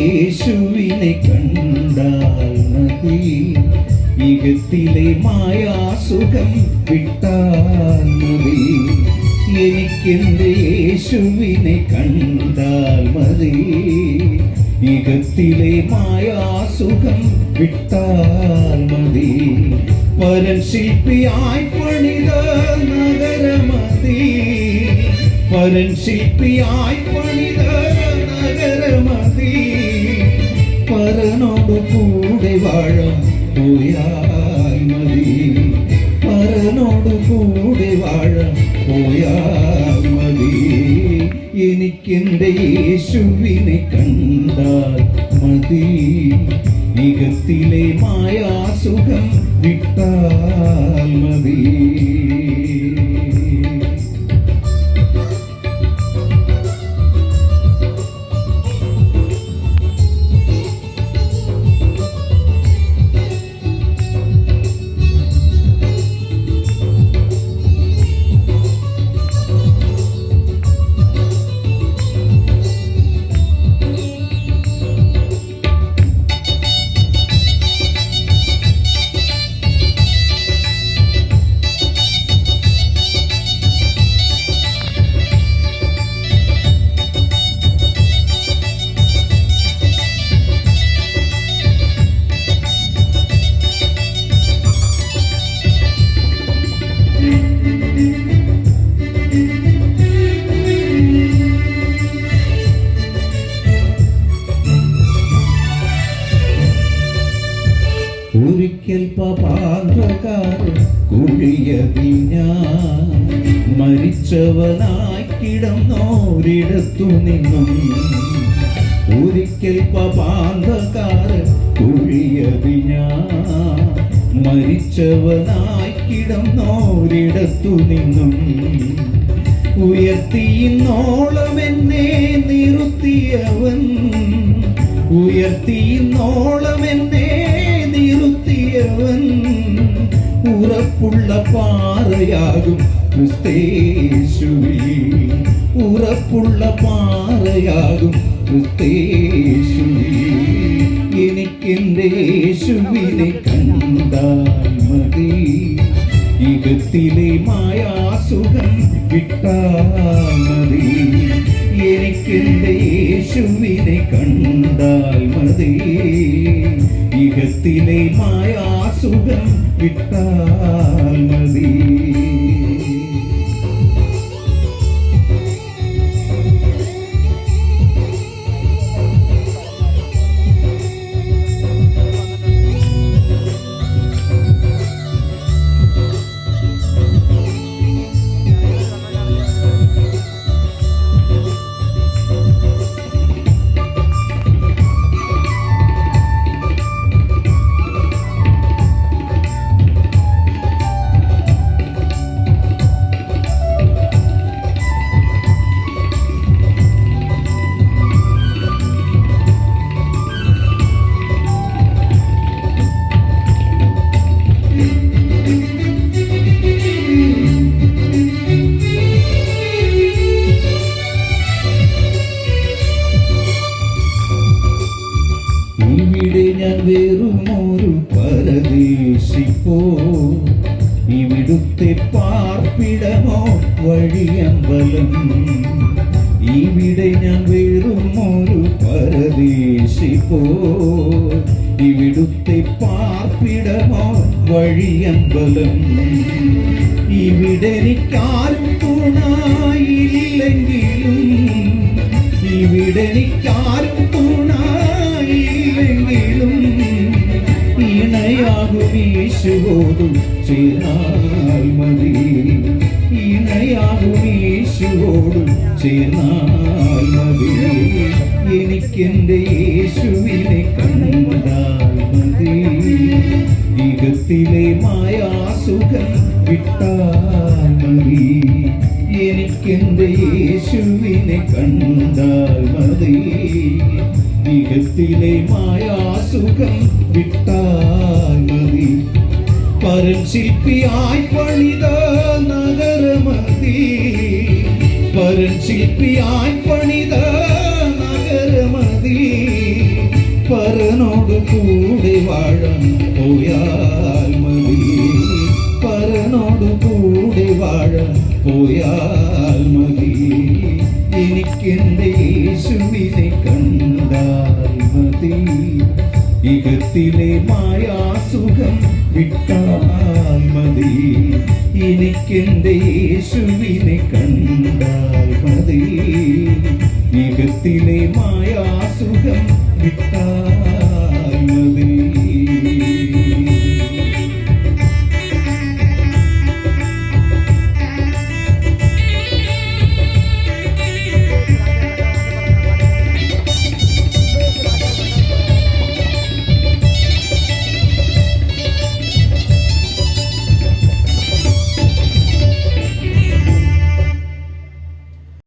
യേശുവിനെ കണ്ടാൽ മതി, ഇഹത്തിലെ മായാസുഖം വിട്ടാൽ മതി. എനിക്കെന്റെ യേശുവിനെ കണ്ടാൽ മതി, ഇഹത്തിലെ മായാസുഖം വിട്ടാൽ മതി. പരൻ ശില്പിയായി പണിത നഗരമതി, പരൻ ശില്പിയായി പണിത നഗരമതി. പരനോടു കൂടെ വാഴാൻ പോയാൽ മതി, പരനോടു കൂടെ വാഴാൻ പോയാൽ മതി. എനിക്കെന്റെ യേശുവിനെ കണ്ടാൽ മതി, ഇഹത്തിലെ മായാസുഖം വിട്ടാൽ മതി. ഒരിക്കൽ പാപാന്ധകാരൻ കുഴിയതിൽ ഞാൻ മരിച്ചവനായി കിടന്നോരിടത്തു നിന്നും, ഒരിക്കൽ പാപാന്ധകാരൻ കുഴിയതിൽ ഞാൻ മരിച്ചവനായി കിടന്നോരിടത്തു നിന്നും, ഉയർത്തിയിന്നോളം എന്നെ നിർത്തിയവൻ, ഉയർത്തിയിന്നോളം എന്നെ നിർത്തിയവൻ. ഉറപ്പുള്ള പാറയാകും ക്രിസ്തേശുവിൽ, ഉറപ്പുള്ള പാറയാകും ക്രിസ്തേശുവിൽ. എനിക്കെന്റെ യേശുവിനെ കണ്ടാൽ മതി, ഇഹത്തിലെ മായാസുഖം വിട്ടാൽ മതി. എനിക്കെന്റെ യേശുവിനെ കണ്ടാൽ മതി, ഇഹത്തിലെ മായാസുഖം വിട്ടാൽ മതി. ഇവിടെ ഞാൻ വെറുമൊരു പരദേശിപ്പോ, ഇവിടുത്തെ പാർപ്പിടമോ വഴിയമ്പലം. ഇവിടെ ഞാൻ വെറുമൊരു പരദേശിപ്പോ, ഇവിടുത്തെ പാർപ്പിടമോ വഴിയമ്പലം. ഇവിടെ എനിക്കാരും തുണയില്ലെങ്കിലും, ഇവിടെ എനിക്കാരും തുണയില്ലെങ്കിലും, ഇണയാകും യേശുവോടു ചേർന്നാൽ മതി, ഇണയാകും യേശുവോടു ചേർന്നാൽ മതി. എനിക്കെന്റെ യേശുവിനെ കണ്ടാൽ മതി, ഇഹത്തിലെ മായാസുഖം വിട്ടാൽ മതി. എനിക്കെന്റെ യേശുവിനെ കണ്ടാൽ മതി, ഇഹത്തിലെ മായാസുഖം വിട്ടാൽ മതി. പരൻ ശില്പിയായി പണിത നഗരമതി, പരൻ ശില്പിയായി പണിത നഗരമതി. പരനോട് കൂടെ വാഴാൻ പോയാൽ മതി. പരനോട് കൂടെ വാഴാൻ പോയാൽ മതി. എനിക്കെന്റെ യേശുവിനെ കണ്ടാൽ മതി. ഇഹത്തിലെ മായാസുഖം വിട്ടാൽ മതി. എനിക്കെന്റെ യേശുവിനെ കണ്ടാൽ മതി. ഇഹത്തിലെ മായാസുഖം വിട്ടാൽ